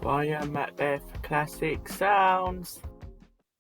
Ryan Macbeth Classic Sounds.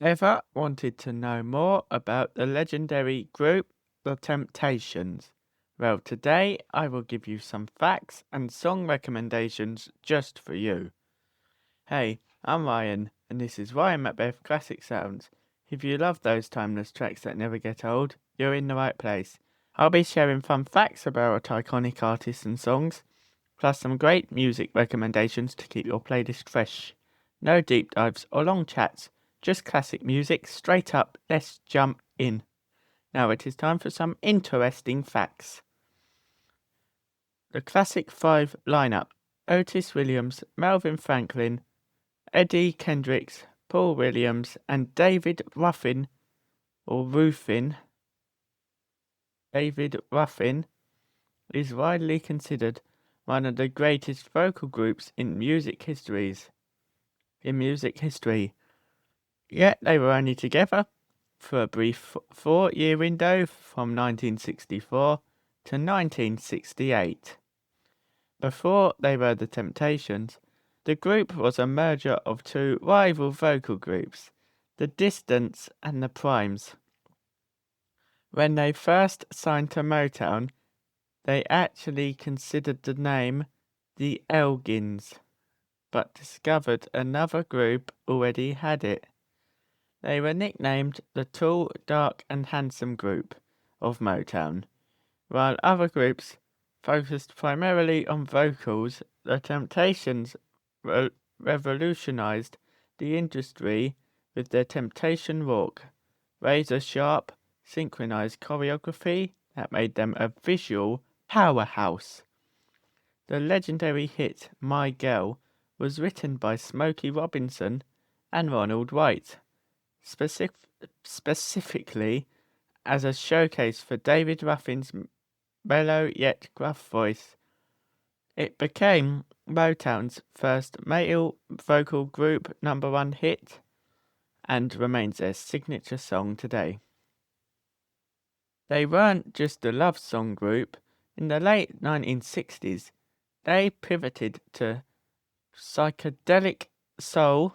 Ever wanted to know more about the legendary group The Temptations? Well, today I will give you some facts and song recommendations just for you. Hey, I'm Ryan, and this is Ryan Macbeth Classic Sounds. If you love those timeless tracks that never get old, you're in the right place. I'll be sharing fun facts about iconic artists and songs, plus some great music recommendations to keep your playlist fresh. No deep dives or long chats, just classic music straight up. Let's jump in. Now it is time for some interesting facts. The Classic 5 lineup: Otis Williams, Melvin Franklin, Eddie Kendricks, Paul Williams, and David Ruffin, or Ruffin. David Ruffin is widely considered one of the greatest vocal groups in music history. Yet they were only together for a brief 4-year window from 1964 to 1968. Before they were the Temptations, the group was a merger of two rival vocal groups, the Distants and the Primes. When they first signed to Motown, they actually considered the name the Elgins, but discovered another group already had it. They were nicknamed the Tall, Dark and Handsome Group of Motown. While other groups focused primarily on vocals, the Temptations revolutionized the industry with their Temptation Walk, razor-sharp, synchronized choreography that made them a visual powerhouse. The legendary hit My Girl was written by Smokey Robinson and Ronald White, specifically as a showcase for David Ruffin's mellow yet gruff voice. It became Motown's first male vocal group #1 hit and remains their signature song today. They weren't just a love song group. In the late 1960s, they pivoted to psychedelic soul,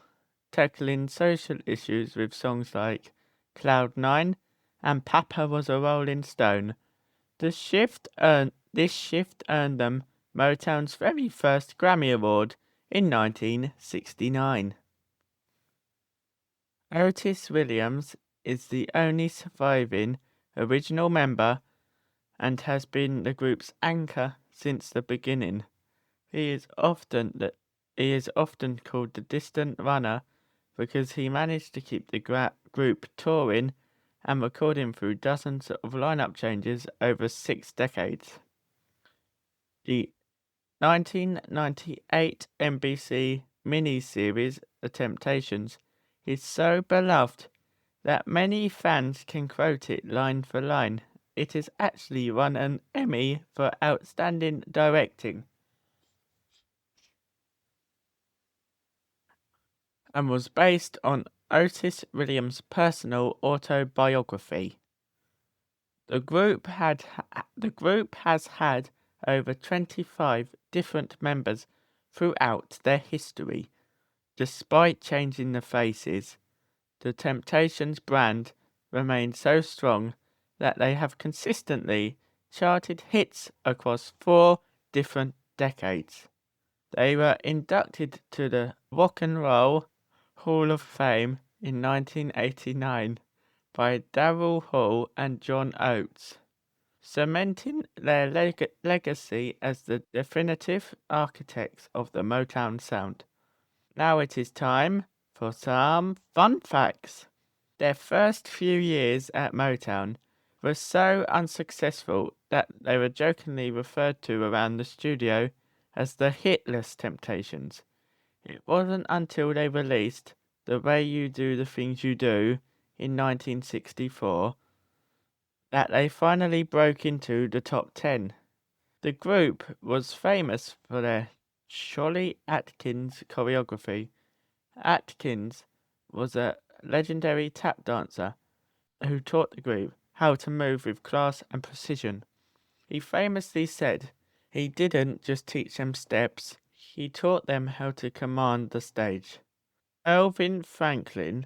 tackling social issues with songs like Cloud 9 and Papa Was a Rolling Stone. This shift earned them Motown's very first Grammy Award in 1969. Otis Williams is the only surviving original member and has been the group's anchor since the beginning. He is often called the distant runner because he managed to keep the group touring and recording through dozens of lineup changes over 6 decades. The 1998 NBC miniseries The Temptations is so beloved that many fans can quote it line for line. It has actually won an Emmy for Outstanding Directing and was based on Otis Williams' personal autobiography. The group has had over 25 different members throughout their history. Despite changing the faces, the Temptations brand remains so strong that they have consistently charted hits across 4 different decades. They were inducted to the Rock and Roll Hall of Fame in 1989 by Daryl Hall and John Oates, cementing their legacy as the definitive architects of the Motown sound. Now it is time for some fun facts. Their first few years at Motown were so unsuccessful that they were jokingly referred to around the studio as the hitless Temptations. It wasn't until they released The Way You Do the Things You Do in 1964 that they finally broke into the top 10. The group was famous for their Cholly Atkins choreography. Atkins was a legendary tap dancer who taught the group how to move with class and precision. He famously said he didn't just teach them steps, he taught them how to command the stage. Elvin Franklin,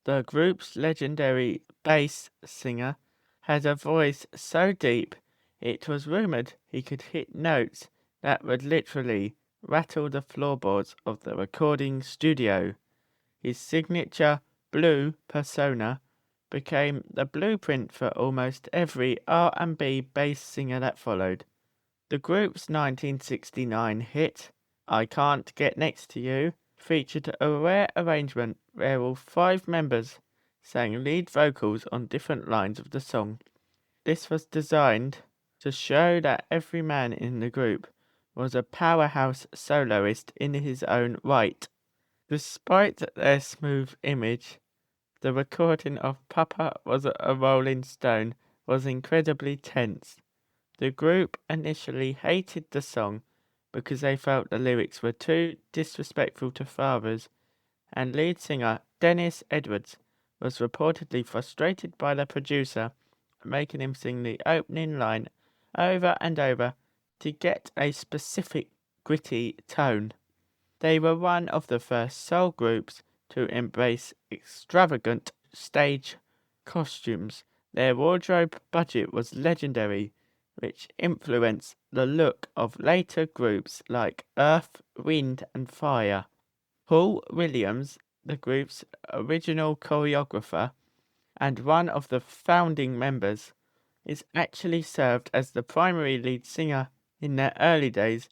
the group's legendary bass singer, had a voice so deep it was rumored he could hit notes that would literally rattle the floorboards of the recording studio. His signature blue persona became the blueprint for almost every R&B bass singer that followed. The group's 1969 hit, I Can't Get Next to You, featured a rare arrangement where all 5 members sang lead vocals on different lines of the song. This was designed to show that every man in the group was a powerhouse soloist in his own right. Despite their smooth image, the recording of Papa Was a Rolling Stone was incredibly tense. The group initially hated the song because they felt the lyrics were too disrespectful to fathers, and lead singer Dennis Edwards was reportedly frustrated by the producer, making him sing the opening line over and over to get a specific gritty tone. They were one of the first soul groups to embrace extravagant stage costumes. Their wardrobe budget was legendary, which influenced the look of later groups like Earth, Wind and Fire. Paul Williams, the group's original choreographer and one of the founding members, is actually served as the primary lead singer in their early days.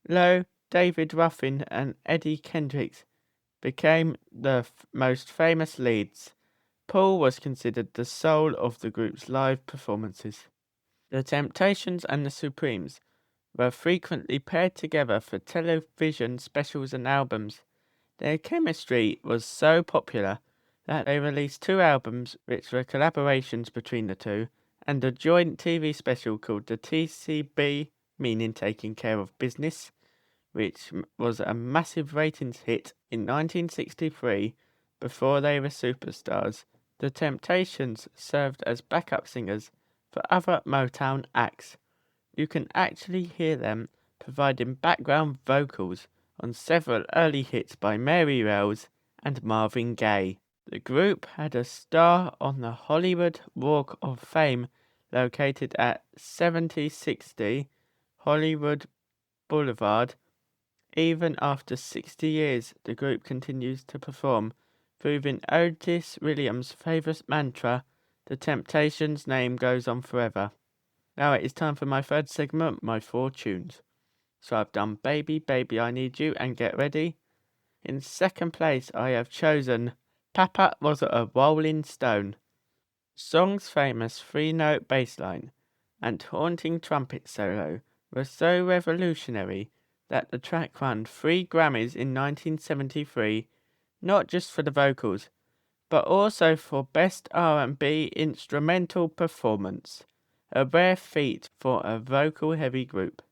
Lowe, David Ruffin and Eddie Kendricks became the most famous leads. Paul was considered the soul of the group's live performances. The Temptations and the Supremes were frequently paired together for television specials and albums. Their chemistry was so popular that they released 2 albums which were collaborations between the two, and a joint TV special called the TCB, meaning Taking Care of Business, which was a massive ratings hit in 1963 before they were superstars. The Temptations served as backup singers for other Motown acts. You can actually hear them providing background vocals on several early hits by Mary Wells and Marvin Gaye. The group had a star on the Hollywood Walk of Fame located at 7060 Hollywood Boulevard. Even after 60 years, the group continues to perform, proving Otis Williams' favourite mantra, The Temptations' name goes on forever. Now it is time for my third segment, my 4 tunes. So I've done Baby, Baby I Need You and Get Ready. In second place, I have chosen Papa Was a Rolling Stone. Song's famous 3-note bass line and haunting trumpet solo were so revolutionary that the track won 3 Grammys in 1973, not just for the vocals, but also for Best R&B Instrumental Performance, a rare feat for a vocal-heavy group.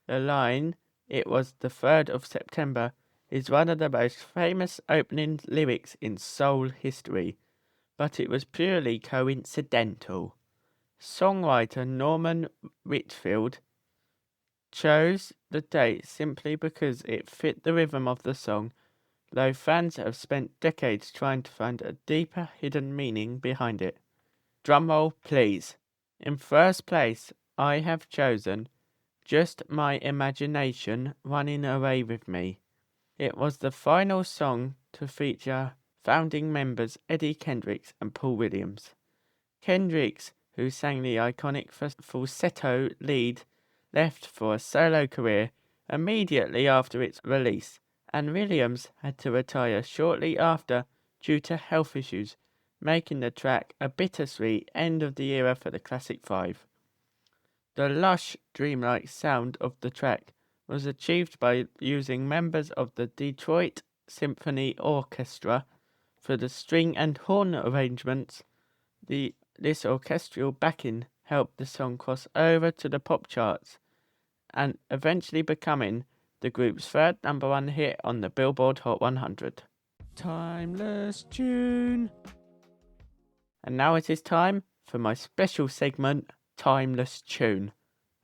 The line, "It was the 3rd of September," is one of the most famous opening lyrics in soul history, but it was purely coincidental. Songwriter Norman Whitfield chose the date simply because it fit the rhythm of the song, though fans have spent decades trying to find a deeper hidden meaning behind it. Drumroll, please. In first place, I have chosen Just My Imagination Running Away With Me. It was the final song to feature founding members Eddie Kendricks and Paul Williams. Kendricks, who sang the iconic falsetto lead, left for a solo career immediately after its release, and Williams had to retire shortly after due to health issues, making the track a bittersweet end of the era for the Classic Five. The lush, dreamlike sound of the track was achieved by using members of the Detroit Symphony Orchestra for the string and horn arrangements. This orchestral backing helped the song cross over to the pop charts and eventually becoming the group's 3rd #1 hit on the Billboard Hot 100. Timeless tune. And now it is time for my special segment, Timeless Tune,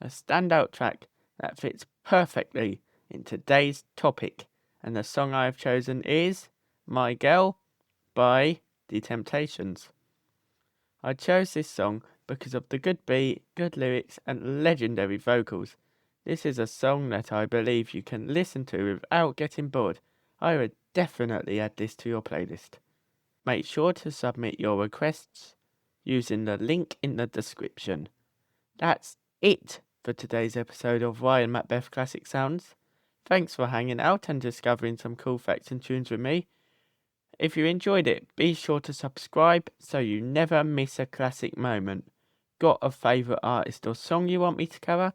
a standout track that fits perfectly in today's topic, and the song I have chosen is My Girl by The Temptations. I chose this song because of the good beat, good lyrics, and legendary vocals. This is a song that I believe you can listen to without getting bored. I would definitely add this to your playlist. Make sure to submit your requests using the link in the description. That's it for today's episode of Ryan Macbeth Classic Sounds. Thanks for hanging out and discovering some cool facts and tunes with me. If you enjoyed it, be sure to subscribe so you never miss a classic moment. Got a favourite artist or song you want me to cover?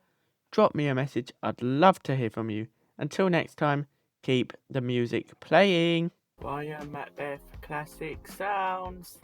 Drop me a message, I'd love to hear from you. Until next time, keep the music playing. Ryan Macbeth Classic Sounds.